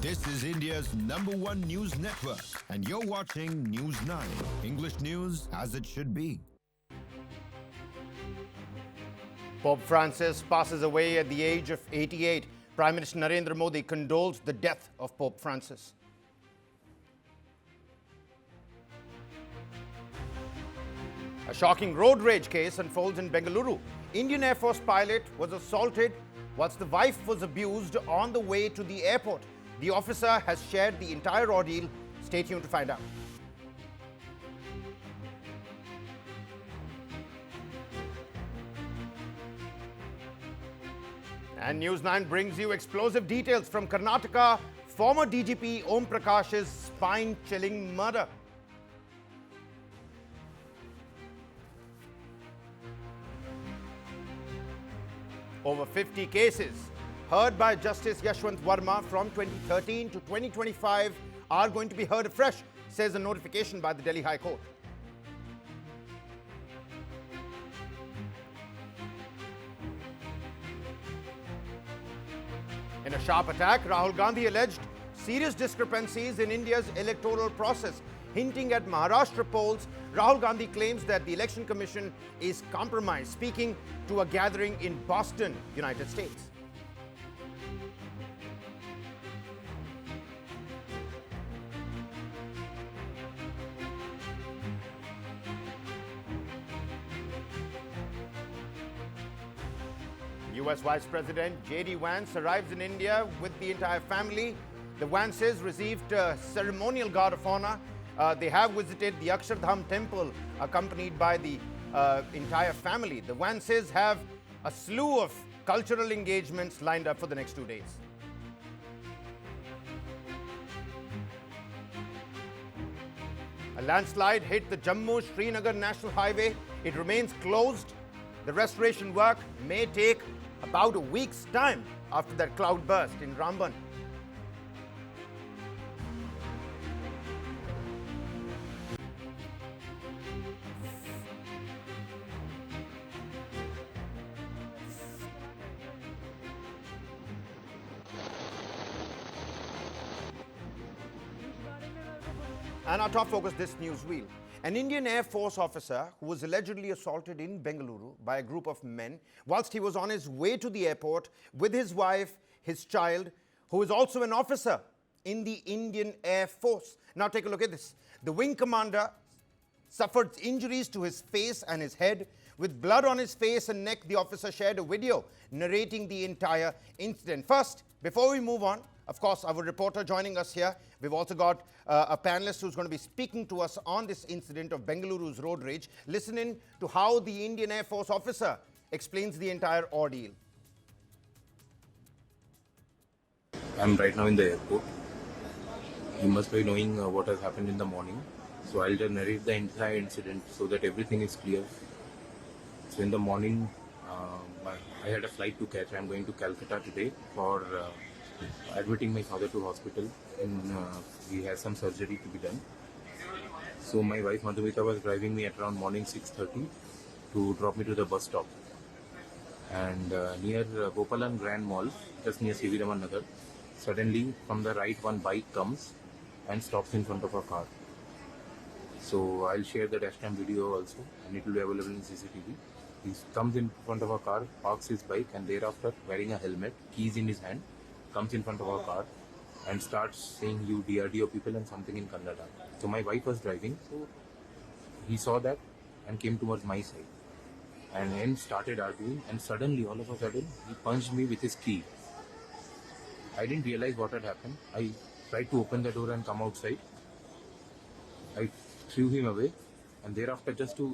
This is India's #1 news network, and you're watching News9, English news as it should be. Pope Francis passes away at the age of 88. Prime Minister Narendra Modi condoles the death of Pope Francis. A shocking road rage case unfolds in Bengaluru. Indian Air Force pilot was assaulted whilst the wife was abused on the way to the airport. The officer has shared the entire ordeal. Stay tuned to find out. And News9 brings you explosive details from Karnataka, former DGP Om Prakash's spine-chilling murder. Over 50 cases heard by Justice Yashwant Varma from 2013 to 2025 are going to be heard afresh, says a notification by the Delhi High Court. In a sharp attack, Rahul Gandhi alleged serious discrepancies in India's electoral process. Hinting at Maharashtra polls, Rahul Gandhi claims that the Election Commission is compromised, speaking to a gathering in Boston, United States. US Vice President J.D. Vance arrives in India with the entire family. The Vances received a ceremonial guard of honor. They have visited the Akshardham Temple accompanied by the entire family. The Vances have a slew of cultural engagements lined up for the next 2 days. A landslide hit the Jammu-Srinagar National Highway. It remains closed. The restoration work may take about a week's time after that cloud burst in Ramban. And our top focus, this news wheel. An Indian Air Force officer who was allegedly assaulted in Bengaluru by a group of men whilst he was on his way to the airport with his wife, his child, who is also an officer in the Indian Air Force. Now take a look at this. The wing commander suffered injuries to his face and his head. With blood on his face and neck, the officer shared a video narrating the entire incident. First, before we move on, of course, our reporter joining us here. We've also got a panelist who's going to be speaking to us on this incident of Bengaluru's road rage. Listen in to how the Indian Air Force officer explains the entire ordeal. I'm right now in the airport. You must be knowing what has happened in the morning. So I'll just narrate the entire incident so that everything is clear. So in the morning, I had a flight to catch. I'm going to Calcutta today for admitting my father to hospital. He has some surgery to be done. So my wife Madhumita was driving me at around morning 6:30 to drop me to the bus stop. And near Gopalan Grand Mall, just near C.V. Raman Nagar, suddenly from the right one bike comes and stops in front of a car. So I'll share the dashcam video also, and it will be available in CCTV. He comes in front of a car, parks his bike, and thereafter, wearing a helmet, keys in his hand, comes in front of our car and starts saying, "You DRDO people," and something in Kannada. So my wife was driving, so he saw that and came towards my side and then started arguing, and suddenly, all of a sudden, he punched me with his key. I didn't realize what had happened. I tried to open the door and come outside. I threw him away, and thereafter, just to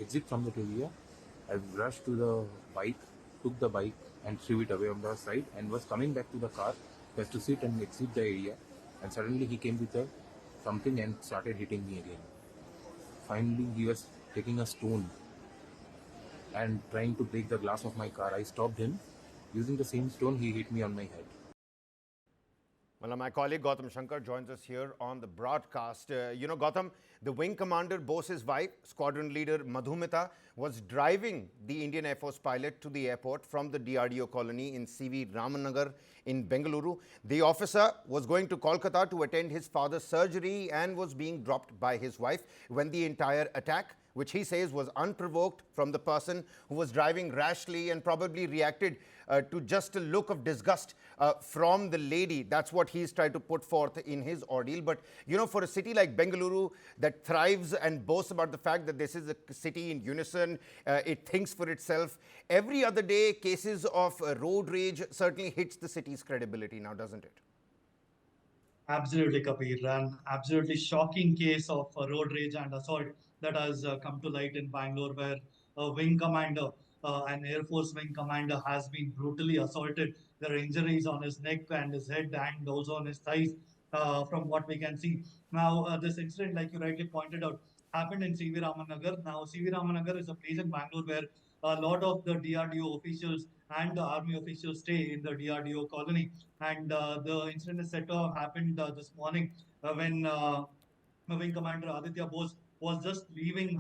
exit from the area, I rushed to the bike, took the bike and threw it away on the side, and was coming back to the car just to sit and exit the area, and suddenly he came with something and started hitting me again. Finally, he was taking a stone and trying to break the glass of my car. I stopped him. Using the same stone, he hit me on my head. Well, my colleague Gautam Shankar joins us here on the broadcast. Gautam, The wing commander Bose's wife, squadron leader Madhumita, was driving the Indian Air Force pilot to the airport from the DRDO colony in CV Ramanagar in Bengaluru. The officer was going to Kolkata to attend his father's surgery and was being dropped by his wife when the entire attack, which he says was unprovoked from the person who was driving rashly and probably reacted to just a look of disgust from the lady. That's what he's tried to put forth in his ordeal. But, you know, for a city like Bengaluru that thrives and boasts about the fact that this is a city in unison, it thinks for itself, every other day cases of road rage certainly hits the city's credibility now, doesn't it? Absolutely, Kabir. An absolutely shocking case of road rage and assault that has come to light in Bangalore, where a wing commander, an Air Force wing commander, has been brutally assaulted. There are injuries on his neck and his head and also on his thighs, from what we can see. Now, this incident, like you rightly pointed out, happened in CV Ramanagar. Now, CV Ramanagar is a place in Bangalore where a lot of the DRDO officials and the army officials stay in the DRDO colony. And the incident is said to have happened this morning when Wing Commander Aditya Bose was just leaving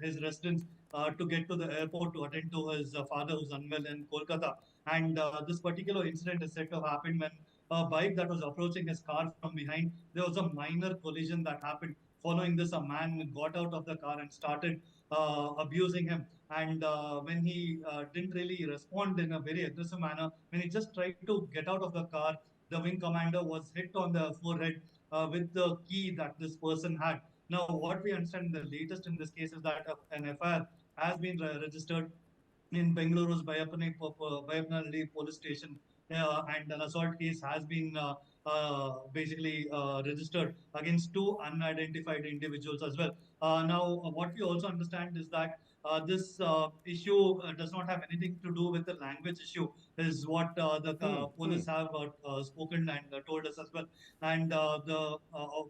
his residence to get to the airport to attend to his father who's unwell in Kolkata. And this particular incident is said to have happened when a bike that was approaching his car from behind, there was a minor collision that happened. Following this, a man got out of the car and started abusing him. And when he didn't really respond in a very aggressive manner, when he just tried to get out of the car, the wing commander was hit on the forehead with the key that this person had. Now, what we understand the latest in this case is that an FIR has been registered in Bengaluru's Bayapanalli police station, and an assault case has been basically registered against two unidentified individuals as well. Now, what we also understand is that this issue does not have anything to do with the language issue, is what the police have spoken and told us as well. And the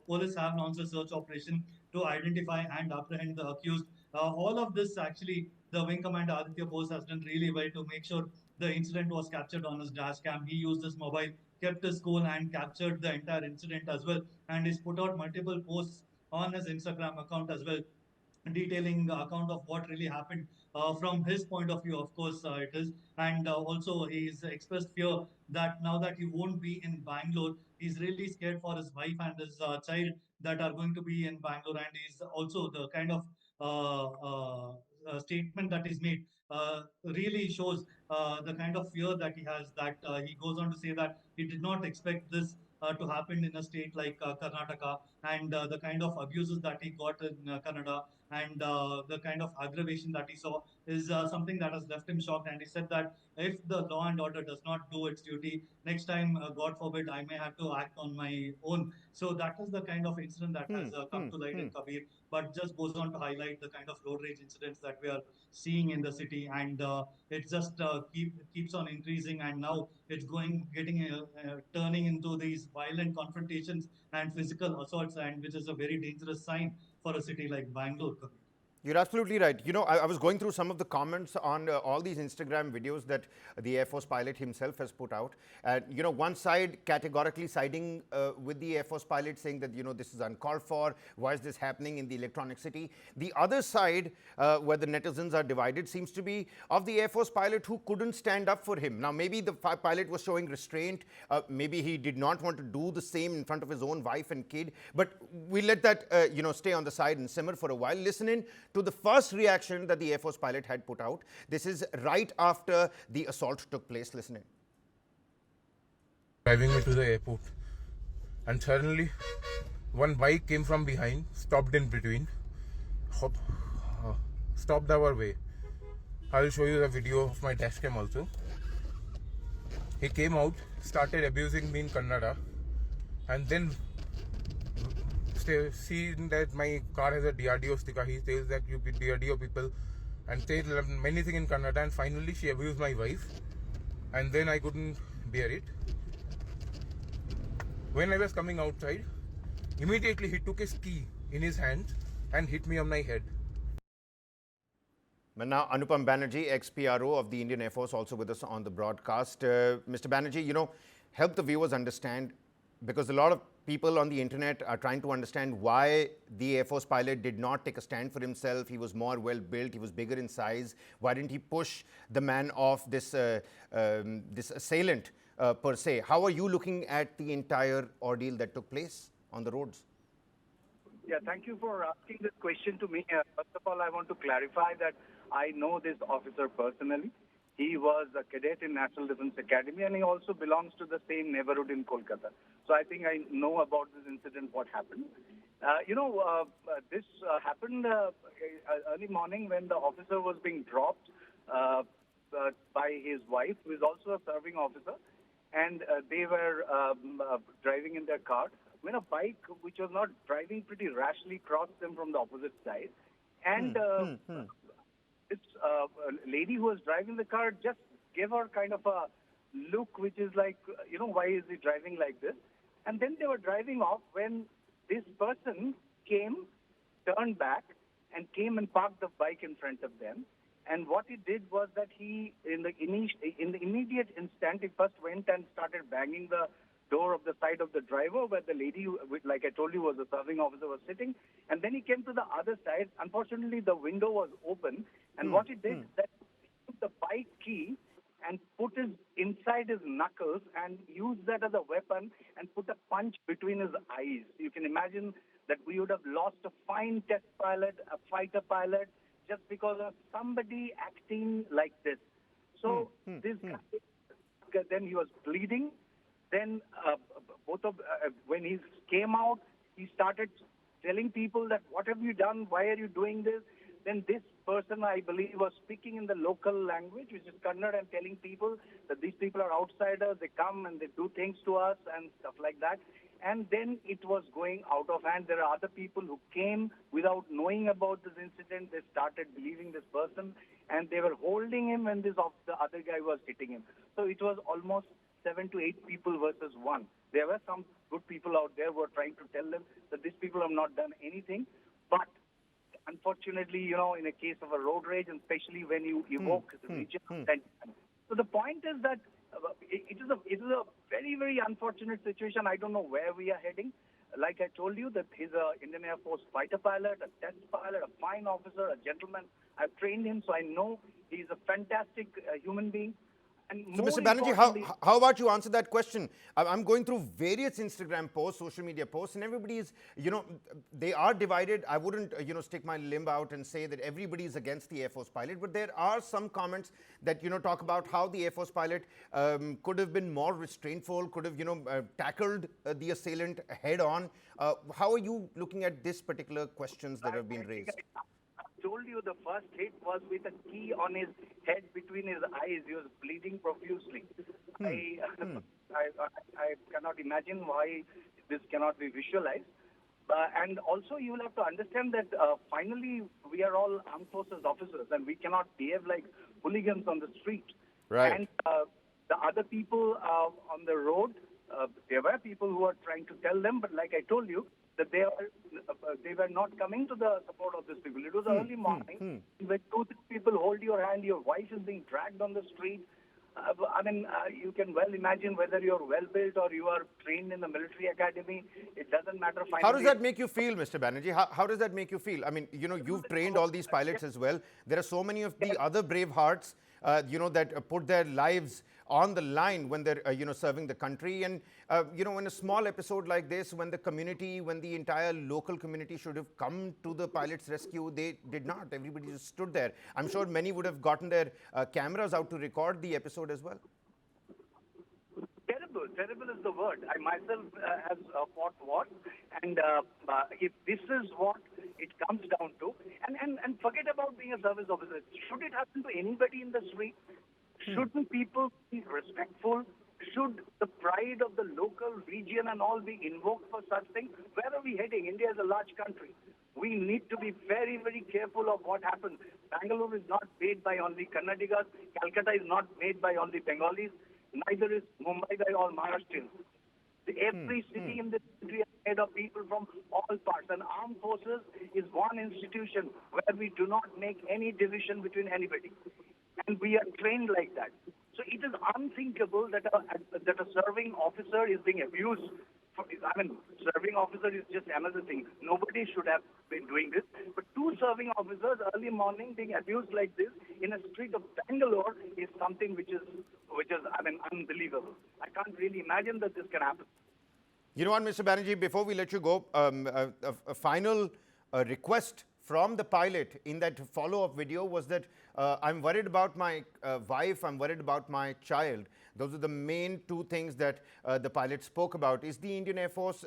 police have launched a search operation to identify and apprehend the accused. All of this actually, the wing commander Aditya Bose has done really well to make sure the incident was captured on his dash cam. He used his mobile, kept his cool, and captured the entire incident as well. And he's put out multiple posts on his Instagram account as well, detailing account of what really happened from his point of view. Of course, it is, and also he's expressed fear that now that he won't be in Bangalore, he's really scared for his wife and his child that are going to be in Bangalore, and he's also the kind of statement that is made really shows the kind of fear that he has. That he goes on to say that he did not expect this to happen in a state like Karnataka, and the kind of abuses that he got in Canada, and the kind of aggravation that he saw is something that has left him shocked. And he said that if the law and order does not do its duty, next time, God forbid, I may have to act on my own. So that is the kind of incident that has come to light in Kabir, but just goes on to highlight the kind of road rage incidents that we are seeing in the city, and it just keeps on increasing, and now it's getting turning into these violent confrontations and physical assaults, and which is a very dangerous sign for a city like Bangalore, Kabir. You're absolutely right. You know, I was going through some of the comments on all these Instagram videos that the Air Force pilot himself has put out. And, you know, one side categorically siding with the Air Force pilot, saying that, you know, this is uncalled for. Why is this happening in the electronic city? The other side, where the netizens are divided, seems to be of the Air Force pilot who couldn't stand up for him. Now, maybe the pilot was showing restraint. Maybe he did not want to do the same in front of his own wife and kid. But we let that, you know, stay on the side and simmer for a while. Listen in to the first reaction that the Air Force pilot had put out. This is right after the assault took place. Listen in. Driving me to the airport, and suddenly one bike came from behind, stopped in between, stopped our way. I'll show you the video of my dash cam also. He came out, started abusing me in Kannada, and then seeing that my car has a DRDO sticker, he says that you be DRDO people, and said many things in Kannada, and finally she abused my wife, and then I couldn't bear it. When I was coming outside, immediately he took his key in his hand and hit me on my head. Now, Anupam Banerjee, ex-PRO of the Indian Air Force, also with us on the broadcast. Mr. Banerjee, you know, help the viewers understand because a lot of people on the internet are trying to understand why the Air Force pilot did not take a stand for himself. He was more well built, he was bigger in size. Why didn't he push the man off this this assailant per se? How are you looking at the entire ordeal that took place on the roads? Yeah, thank you for asking this question to me. First of all, I want to clarify that I know this officer personally. He was a cadet in National Defence Academy, and he also belongs to the same neighborhood in Kolkata. So I think I know about this incident, what happened. This happened early morning when the officer was being dropped by his wife, who is also a serving officer, and they were driving in their car when a bike, which was not driving pretty rashly, crossed them from the opposite side. And this lady who was driving the car just gave her kind of a look, which is like, why is he driving like this? And then they were driving off when this person came, turned back, and came and parked the bike in front of them. And what he did was that he, in the immediate instant, he first went and started banging the door of the side of the driver where the lady, like I told you, was a serving officer, was sitting. And then he came to the other side. Unfortunately, the window was open. And what he did is that he took the bike key and put it inside his knuckles and used that as a weapon and put a punch between his eyes. You can imagine that we would have lost a fine test pilot, a fighter pilot, just because of somebody acting like this. So this guy, then he was bleeding. Then when he came out, he started telling people that, what have you done? Why are you doing this? Then this person, I believe, was speaking in the local language, which is Kannada, and telling people that these people are outsiders. They come and they do things to us and stuff like that. And then it was going out of hand. There are other people who came without knowing about this incident. They started believing this person, and they were holding him when the other guy was hitting him. So it was almost 7 to 8 people versus 1. There were some good people out there who were trying to tell them that these people have not done anything. But unfortunately, in a case of a road rage, and especially when you evoke regional tension. So the point is that it is a very, very unfortunate situation. I don't know where we are heading. Like I told you, that he's an Indian Air Force fighter pilot, a test pilot, a fine officer, a gentleman. I've trained him, so I know he's a fantastic human being. So, Mr. Banerjee, how about you answer that question? I'm going through various Instagram posts, social media posts, and everybody is, they are divided. I wouldn't, stick my limb out and say that everybody is against the Air Force pilot, but there are some comments that, talk about how the Air Force pilot could have been more restraintful, could have, tackled the assailant head on. How are you looking at this particular questions that have been raised? Told you the first hit was with a key on his head between his eyes. He was bleeding profusely. I cannot imagine why this cannot be visualized. And also you will have to understand that finally we are all armed forces officers and we cannot behave like hooligans on the street. Right. And the other people on the road, there were people who were trying to tell them, but like I told you, that they were not coming to the support of these people. It was early morning. When 2-3 people hold your hand, your wife is being dragged on the street. You can well imagine whether you're well built or you are trained in the military academy. It doesn't matter. Finally, how does that make you feel, Mr. Banerjee? How does that make you feel? I mean, you've trained all these pilots as well. There are so many of the other brave hearts, that put their lives on the line when they're, serving the country. And, in a small episode like this, when the entire local community should have come to the pilot's rescue, they did not. Everybody just stood there. I'm sure many would have gotten their cameras out to record the episode as well. Terrible is the word. I myself have fought wars, and if this is what it comes down to, and forget about being a service officer. Should it happen to anybody in the street? Shouldn't people be respectful? Should the pride of the local region and all be invoked for such things? Where are we heading? India is a large country. We need to be very, very careful of what happens. Bengaluru is not made by only Kannadigas. Calcutta is not made by only Bengalis. Neither is Mumbai by all Maharashtrians. Every city in this country is made of people from all parts. And armed forces is one institution where we do not make any division between anybody. And we are trained like that. So it is unthinkable that a serving officer is being abused I mean, serving officer is just another thing. Nobody should have been doing this. But two serving officers early morning being abused like this in a street of Bangalore is something which is I mean, unbelievable. I can't really imagine that this can happen. You know what, Mr. Banerjee, before we let you go, a final request from the pilot in that follow-up video was that I'm worried about my wife, I'm worried about my child. Those are the main two things that the pilot spoke about. Is the Indian Air Force,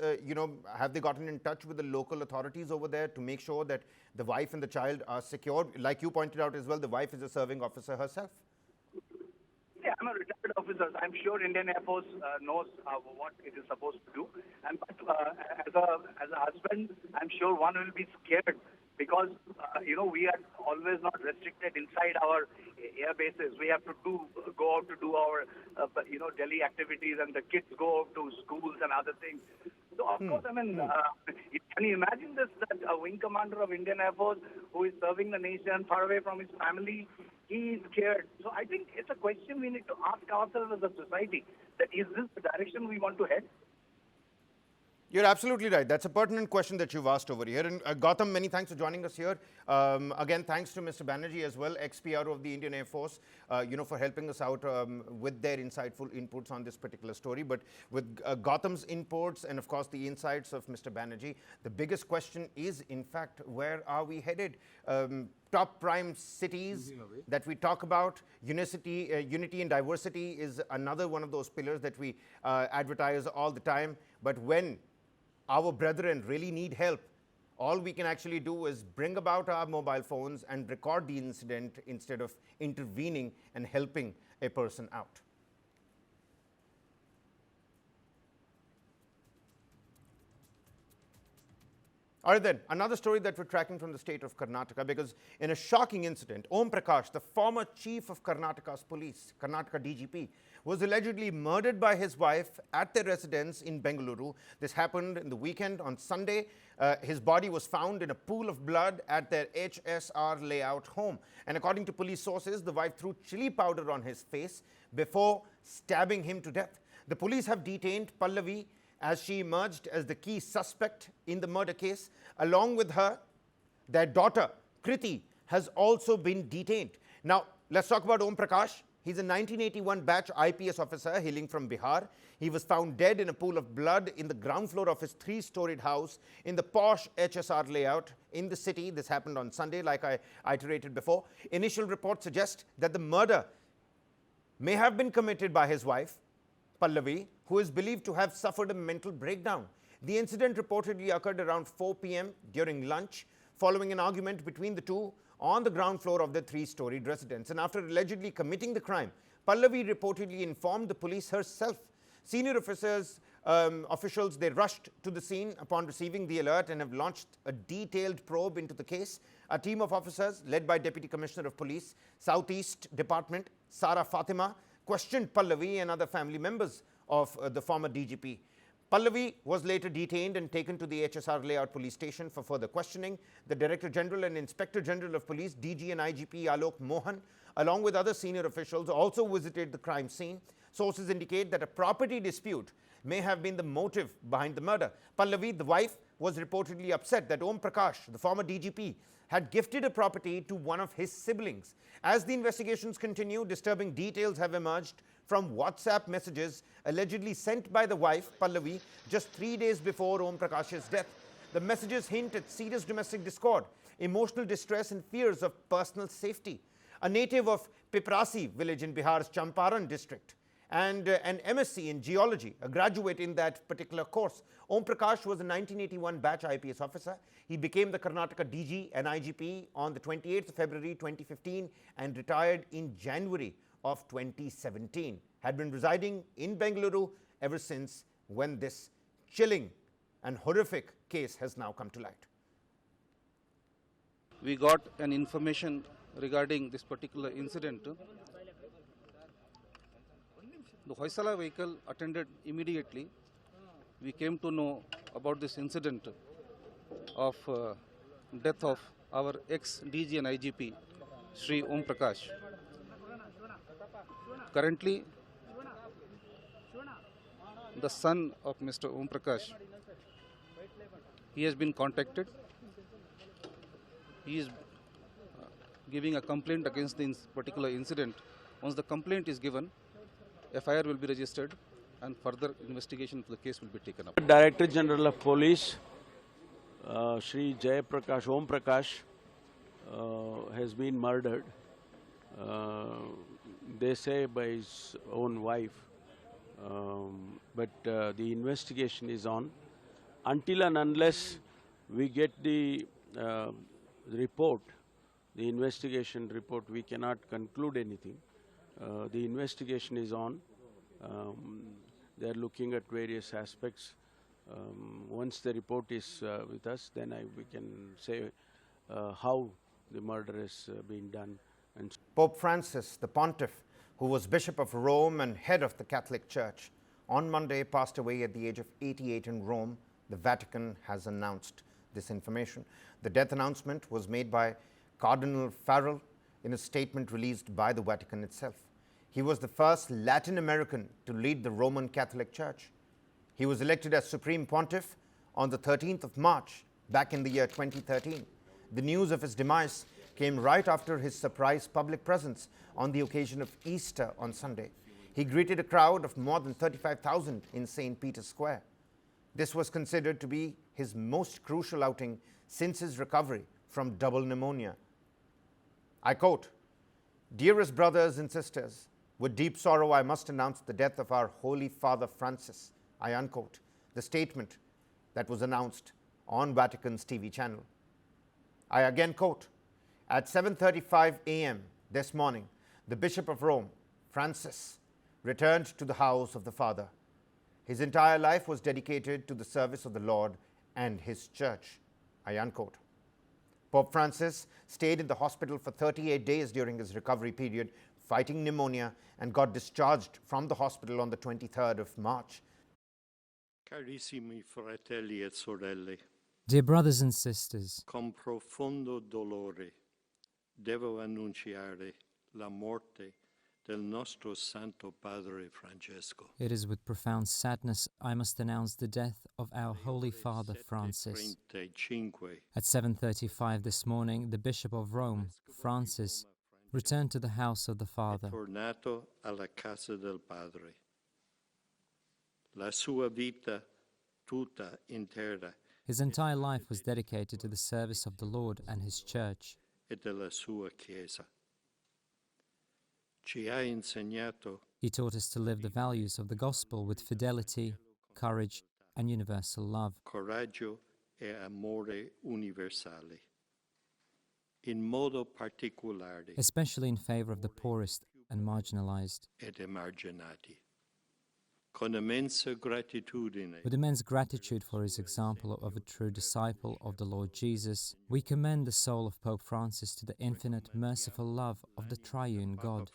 have they gotten in touch with the local authorities over there to make sure that the wife and the child are secure? Like you pointed out as well, the wife is a serving officer herself. Yeah, I'm a retired officer. I'm sure Indian Air Force knows what it is supposed to do. And as a husband, I'm sure one will be scared because we are always not restricted inside our air bases. We have to go out to do our daily activities, and the kids go out to schools and other things. So of course, I mean, can you imagine this? That a wing commander of Indian Air Force who is serving the nation far away from his family, he is scared. So I think it's a question we need to ask ourselves as a society: that is this the direction we want to head? You're absolutely right. That's a pertinent question that you've asked over here. And Gautam, many thanks for joining us here. Again, thanks to Mr. Banerjee as well, ex-PRO of the Indian Air Force, for helping us out with their insightful inputs on this particular story. But with Gautam's inputs and, of course, the insights of Mr. Banerjee, the biggest question is, in fact, where are we headed? Top prime cities that we talk about, unity and diversity is another one of those pillars that we advertise all the time. But when our brethren really need help, all we can actually do is bring about our mobile phones and record the incident instead of intervening and helping a person out. All right then, another story that we're tracking from the state of Karnataka, because in a shocking incident, Om Prakash, the former chief of Karnataka's police, Karnataka DGP, was allegedly murdered by his wife at their residence in Bengaluru. This happened in the weekend on Sunday. His body was found in a pool of blood at their HSR layout home. And according to police sources, the wife threw chili powder on his face before stabbing him to death. The police have detained Pallavi as she emerged as the key suspect in the murder case. Along with her, their daughter, Kriti, has also been detained. Now, let's talk about Om Prakash. He's a 1981 batch IPS officer hailing from Bihar. He was found dead in a pool of blood in the ground floor of his three-storied house in the posh HSR layout in the city. This happened on Sunday, like I iterated before. Initial reports suggest that the murder may have been committed by his wife, Pallavi, who is believed to have suffered a mental breakdown. The incident reportedly occurred around 4 p.m. during lunch, following an argument between the two on the ground floor of the three-storied residence. And after allegedly committing the crime, Pallavi reportedly informed the police herself. Senior officials, they rushed to the scene upon receiving the alert and have launched a detailed probe into the case. A team of officers led by Deputy Commissioner of Police, Southeast Department, Sara Fatima, questioned Pallavi and other family members of the former DGP. Pallavi was later detained and taken to the HSR layout police station for further questioning. The Director General and Inspector General of Police, DG and IGP Alok Mohan, along with other senior officials, also visited the crime scene. Sources indicate that a property dispute may have been the motive behind the murder. Pallavi, the wife, was reportedly upset that Om Prakash, the former DGP, had gifted a property to one of his siblings. As the investigations continue, disturbing details have emerged from WhatsApp messages allegedly sent by the wife, Pallavi, just 3 days before Om Prakash's death. The messages hint at serious domestic discord, emotional distress and fears of personal safety. A native of Piprasi village in Bihar's Champaran district and an MSc in geology, a graduate in that particular course. Om Prakash was a 1981 batch IPS officer. He became the Karnataka DG and IGP on the 28th of February 2015 and retired in January of 2017. Had been residing in Bengaluru ever since, when this chilling and horrific case has now come to light. We got an information regarding this particular incident. The Hoysala vehicle attended immediately. We came to know about this incident of death of our ex-DG and IGP, Shri Om Prakash. Currently, the son of Mr. Om Prakash, he has been contacted. He is giving a complaint against the particular incident. Once the complaint is given, FIR will be registered and further investigation of the case will be taken up. Director General of Police, Shri Jai Prakash, Om Prakash, has been murdered. They say by his own wife, but the investigation is on. Until and unless we get the report, the investigation report, we cannot conclude anything. The investigation is on. They are looking at various aspects. Once the report is with us, then we can say how the murder has been done. And Pope Francis, the pontiff, who was Bishop of Rome and head of the Catholic Church, on Monday passed away at the age of 88 in Rome. The Vatican has announced this information. The death announcement was made by Cardinal Farrell in a statement released by the Vatican itself. He was the first Latin American to lead the Roman Catholic Church. He was elected as Supreme Pontiff on the 13th of March back in the year 2013. The news of his demise came right after his surprise public presence on the occasion of Easter on Sunday. He greeted a crowd of more than 35,000 in St. Peter's Square. This was considered to be his most crucial outing since his recovery from double pneumonia. I quote, "Dearest brothers and sisters, with deep sorrow I must announce the death of our Holy Father Francis," I unquote the statement that was announced on Vatican's TV channel. I again quote, "At 7:35 a.m. this morning, the Bishop of Rome, Francis, returned to the house of the Father. His entire life was dedicated to the service of the Lord and His Church," I unquote. Pope Francis stayed in the hospital for 38 days during his recovery period, fighting pneumonia, and got discharged from the hospital on the 23rd of March. Carissimi fratelli e sorelle, Dear brothers and sisters, con profondo dolore devo annunciare la morte del nostro Santo Padre Francesco. it is with profound sadness I must announce the death of our Holy Father Francis. 7:35 At 7:35 this morning, the Bishop of Rome, Francis, returned to the house of the Father. tornato alla casa del Padre. La sua vita tutta intera His entire life was dedicated to the service of the Lord and His Church. e della sua Chiesa. Ci ha insegnato He taught us to live the values of the Gospel with fidelity, courage, and universal love. coraggio e amore universale. In modo particolare Especially in favor of the poorest and marginalized. ed emarginati. Con immensa gratitudine With immense gratitude for his example of a true disciple of the Lord Jesus, we commend the soul of Pope Francis to the infinite, merciful love of the triune God.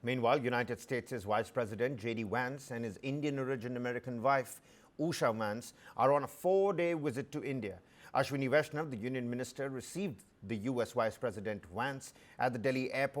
Meanwhile, United States' Vice President J.D. Vance and his Indian origin American wife, Usha Vance, are on a 4-day visit to India. Ashwini Vaishnav, the Union Minister, received the U.S. Vice President Vance at the Delhi airport.